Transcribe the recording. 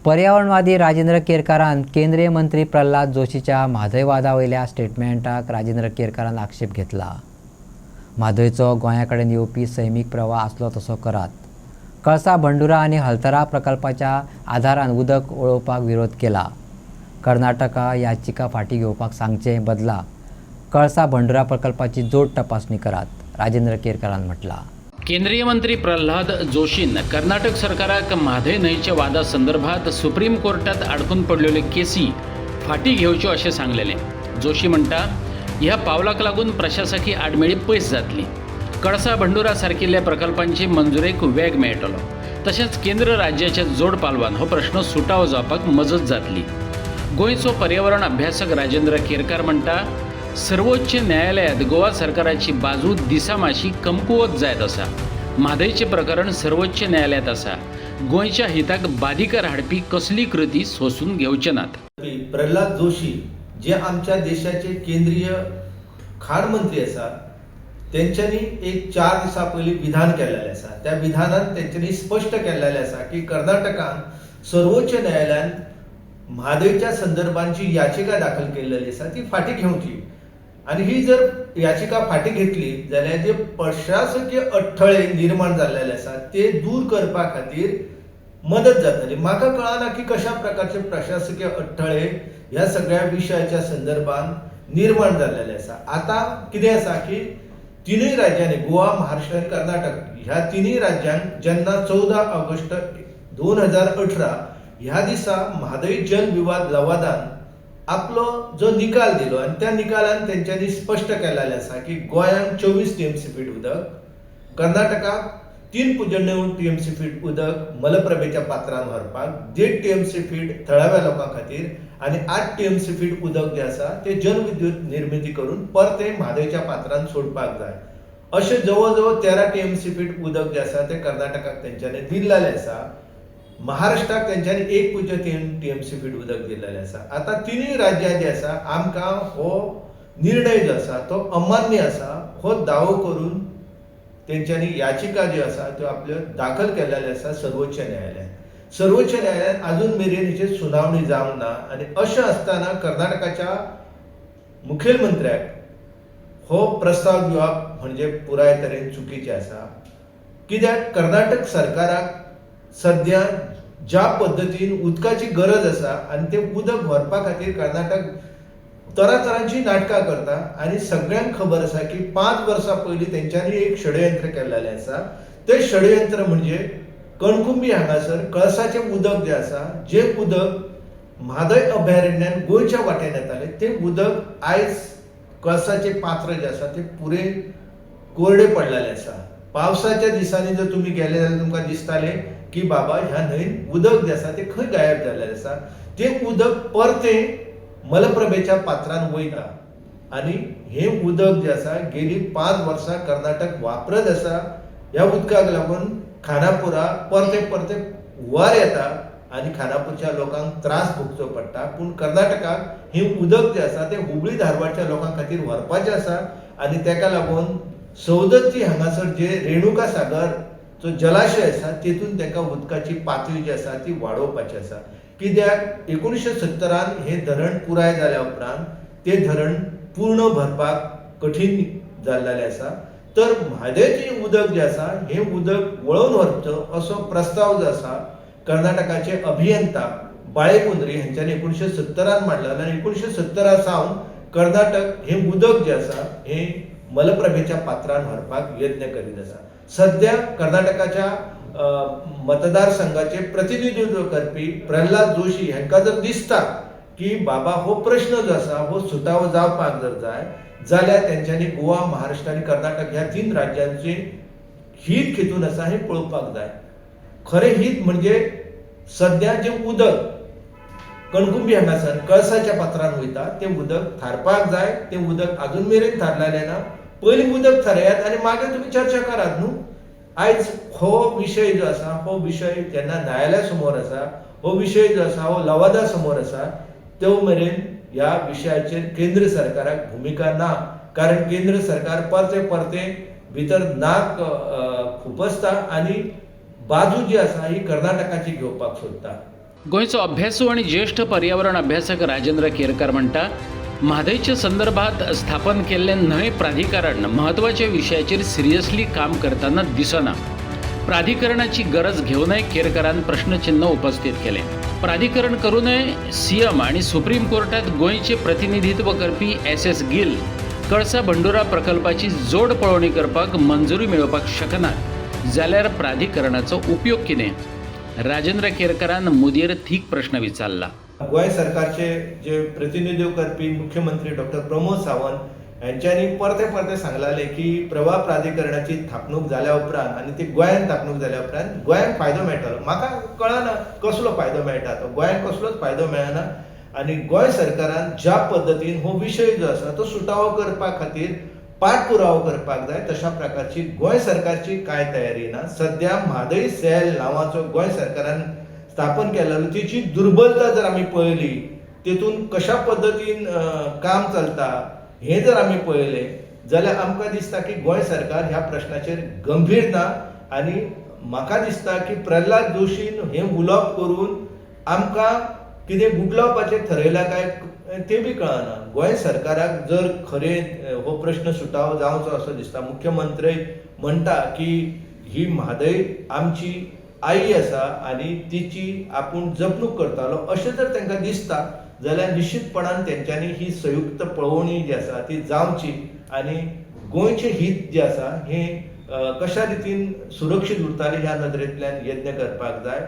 पर्यावरणवादी राजेंद्र केरकारान केंद्रीय मंत्री प्रल्हाद जोशीच्या म्हादय वादावयल्या स्टेटमेंटाक राजेंद्र केरकारान आक्षेप घेतला। म्हादयचो गोंया कडेन येवपी सैमीक प्रवाह आसलो तसो करात। कळसा बंडुरा आनी हलतरा प्रकल्पाच्या आदारान उदक वळोवपाक विरोध केला। कर्नाटका याचिका फाटीं घेवपाक सांगचे बदला कळसा बंडुरा प्रकल्पाची जोड तपासणी करात, राजेंद्र केरकारान म्हटला। केंद्रीय मंत्री प्रल्हाद जोशीन कर्नाटक सरकाराक म्हादय न्हंयच्या वादा संदर्भात सुप्रीम कोर्टात अडकून पडलेले केसी फाटी घेवच्यो अशें सांगलेलें। जोशी म्हणटा, ह्या पावलाक लागून प्रशासकीय आडमेळी पयस जातली। कळसा बंडुरा सारकिल्ल्या प्रकल्पांची मंजुरेक वेग मेळटलो। तशेंच केंद्र राज्याच्या जोड पालवान हो प्रश्न सुटावो जावपाक मजत जातली। गोंयचो पर्यावरण अभ्यासक राजेंद्र केरकार म्हणटा, सर्वोच्च न्यायालयात गोवा सरकाराची बाजू दिसामाशी कमकुवत जायत आसा। म्हादयचें प्रकरण सर्वोच्च न्यायालयात आसा। गोंयच्या हिताक बाधिकार हाडपी कसली कृती सोसून घेवचे नात। प्रल्हाद जोशी जे आमच्या देशाचे केंद्रीय खाण मंत्री आसा, त्यांच्यानी एक 4 दिसा पयलीं विधान केलेलें आसा। त्या विधानात त्यांच्यानी स्पष्ट केलेलें आसा की कर्नाटकान सर्वोच्च न्यायालयान म्हादयच्या संदर्भांची याचिका दाखल केलेली आसा ती फाटीं घेवची। आणि ही जर याचिका फाटीं घेतली जाल्यार जे प्रशासकीय अडथळे निर्माण जाल्ले आसा ते दूर करपा खातीर मदत जातली। म्हाका कळना की कशा प्रकारचे प्रशासकीय अडथळे ह्या सगळ्या विशयाच्या संदर्भात निर्माण जाल्ले आसा। आता कितें आसा की तिनूय राज्यांनी गोवा, महाराष्ट्र आनी कर्नाटक ह्या तिनूय राज्यांक जेन्ना 14 ऑगस्ट 2018 ह्या दिसा म्हादय जल विवाद लवादान आपलो जो निकाल दिलो आणि त्या निकालान त्यांच्यानी स्पष्ट केलेलें आसा की गोंयांत 24 टीएमसी फीट उदक, कर्नाटकाक 3.9 टीएमसी फीट उदक मलप्रभेच्या पात्रान व्हरपाक, 1.5 टीएमसी फीट थळाव्या लोकां खातीर आणि 8 टीएमसी फीट उदक जे आसा ते जलविद्युत निर्मिती करून परते म्हादयच्या पात्रान सोडपाक जाय। अशें जवळ जवळ 13 टीएमसी फीट उदक जे आसा ते कर्नाटकाक तेंच्यांनी दिल्लेलें आसा। महाराष्ट्राक तेंच्यांनी 1.3 टीएमसी फीट उदक दिल्लेलें आसा। आता तिनूय राज्यां जी आसा आमकां हो निर्णय जो आसा तो अमान्य आसा हो दावो करून तेंच्यांनी याचिका जी आसा त्यो आपल्यो दाखल केलेल्यो आसा सर्वोच्च न्यायालयात। सर्वोच्च न्यायालयान अजून मेरेन हेची सुनावणी जावंक ना आणि अशें आसतना कर्नाटकाच्या मुखेलमंत्र्याक हो प्रस्ताव दिवप म्हणजे पुराय तरेन चुकीचें आसा। कित्याक कर्नाटक सरकाराक सध्या ज्या पद्धतीन उदकाची गरज आसा आणि ते उदक भरपा खातीर कर्नाटक तरातरांची नाटकां करता आणि सगळ्यांक खबर आसा की 5 वर्सां पयलीं तेंच्यांनी एक षडयंत्र केल्लेलें आसा। ते षडयंत्र म्हणजे कणकुंबी हांगासर कळसाचें उदक जे आसा, जे उदक म्हादय अभयारण्यान गोंयच्या वाटेन येतालें ते उदक आयज कळसाचे पात्र जे आसा ते पुरे कोरडे पडलेले आसा। पावसाच्या दिसांनी जर तुम्ही गेले जाल्यार तुमकां दिसतालें की बाबा ह्या न्हंयन उदक जे आसा ते खंय गायब जाल्लें आसा। ते उदक परते मलप्रभेच्या पात्रान वयता आणि हे उदक जे आसा गेली 5 वर्सां कर्नाटक वापरत आसा। ह्या उदकाक लागून खानापुरा परते हुंवार येता आणि खानापूरच्या लोकांक त्रास भोगचो पडटा। पूण कर्नाटकाक हे उदक जे आसा ते हुबळी धारवाडच्या लोकां खातीर व्हरपाचें आसा आणि तेका लागून सौदत्ती हांगासर जे रेणुका सागर जो जलाशय आसा तेतून तांकां उदकाची पातळी जी आसा ती वाडोवपाची आसा। कित्याक 1970 हे धरण पुराय जाल्या उपरांत ते धरण पूर्ण भरपाक कठीण जाल्लेलें आसा। तर म्हादयचें उदक जे आसा हे उदक वळोवन व्हरचो असो प्रस्ताव जो आसा कर्नाटकाचे अभियंता बाळेकुंद्री हांच्यांनी 1970 मांडलेलो आनी 1970 सावन कर्नाटक हे उदक जे आसा हे मलप्रभेच्या पात्रान व्हरपाक यत्न करीत आसा। सध्या कर्नाटकाच्या मतदारसंघाचे प्रतिनिधित्व करपी प्रल्हाद जोशी हांकां जर दिसता की बाबा हो प्रश्न जो आसा हो सुटावो जावपाक जर जाय जाल्यार तेंच्यांनी गोवा, महाराष्ट्र आनी कर्नाटक ह्या 3 राज्यांचे हित कितून आसा हे पळोवपाक जाय। खरें हित म्हणजे सध्या जे उदक कणकुंबी हांगासर कळसाच्या पात्रान वयता ते उदक थारपाक जाय। ते उदक अजून मेरेन थारलेलें ना। पयलीं उदक थारयात आणि मागीर तुम्ही चर्चा करात न्हू। आयज हो विशय जो आसा हो विशय जेन्ना न्यायालया समोर आसा, हो विशय जो आसा हो लवादा समोर आसा, तो मेरेन ह्या विशयाचेर केंद्र सरकाराक भूमिका ना। कारण केंद्र सरकार परते भितर नाक खुपसता आणि बाजू जी आसा ही कर्नाटकाची घेवपाक सोदता। गोंयचो अभ्यासू आणि ज्येष्ठ पर्यावरण अभ्यासक राजेंद्र केरकार म्हणटा म्हादयच्या संदर्भात स्थापन केल्लें न्हय प्राधिकरण महत्वाच्या विशयाचेर सिरियसली काम करतना दिसना. प्राधिकरणाची गरज घेऊनय केरकारान प्रश्नचिन्ह उपस्थित केलें. प्राधिकरण करूनय सीएम आणि सुप्रीम कोर्टात गोंयचे प्रतिनिधित्व करपी एस गिल कळसा बंडोरा प्रकल्पाची जोड पळोवणी करपाक मंजुरी मेळोवपाक शकनात जाल्यार प्राधिकरणाचो उपयोग कितें? राजेंद्र केरकारान मोदीर थीक प्रश्न विचारला. गोंय सरकारचे जे प्रतिनिधित्व करपी मुख्यमंत्री डॉक्टर प्रमोद सावंत यांच्यानी परते सांगलाले की प्रवाह प्राधिकरणाची थापणूक जाल्या उपरांत आनी ती गोंयांत थापणूक जाल्या उपरांत गोंयांक फायदो मेळटलो. म्हाका कळना कसलो फायदो मेळटा तो. गोंयांक कसलोच फायदो मेळना आनी गोंय सरकारान ज्या पद्दतीन हो विशय जो आसा तो सुटावो करपा खातीर पाठपुरावो करपाक जाय तशा प्रकारची गोंय सरकारची कांय तयारी ना. सध्या म्हादय सेल नांवाचो गोंय सरकारान स्थापन केलेलो तेची दुर्बलता जर आमी पळयली, तेतून कशा पद्दतीन काम चलता हे जर आमी पळयलें जाल्यार आमकां दिसता की गोंय सरकार ह्या प्रश्नाचेर गंभीर ना. आनी म्हाका दिसता की प्रल्हाद जोशीन हें उलोवप करून आमकां कितें गुटलावपाचें थारायलां काय तें बी कळना. गोंय सरकाराक जर खरें हो प्रश्न सुटावो जावचो असो दिसता, मुख्यमंत्री म्हणटा की ही म्हादय आमची आई आसा आनी तिची आपूण जपणूक करतालो अशें जर तांकां दिसता जाल्यार निश्चितपणान तेंच्यांनी ही संयुक्त पळोवणी जी आसा ती जावची आनी गोंयचें हित जें आसा हें कशा रितीन सुरक्षीत उरतालें ह्या नदरेंतल्यान यत्न करपाक जाय.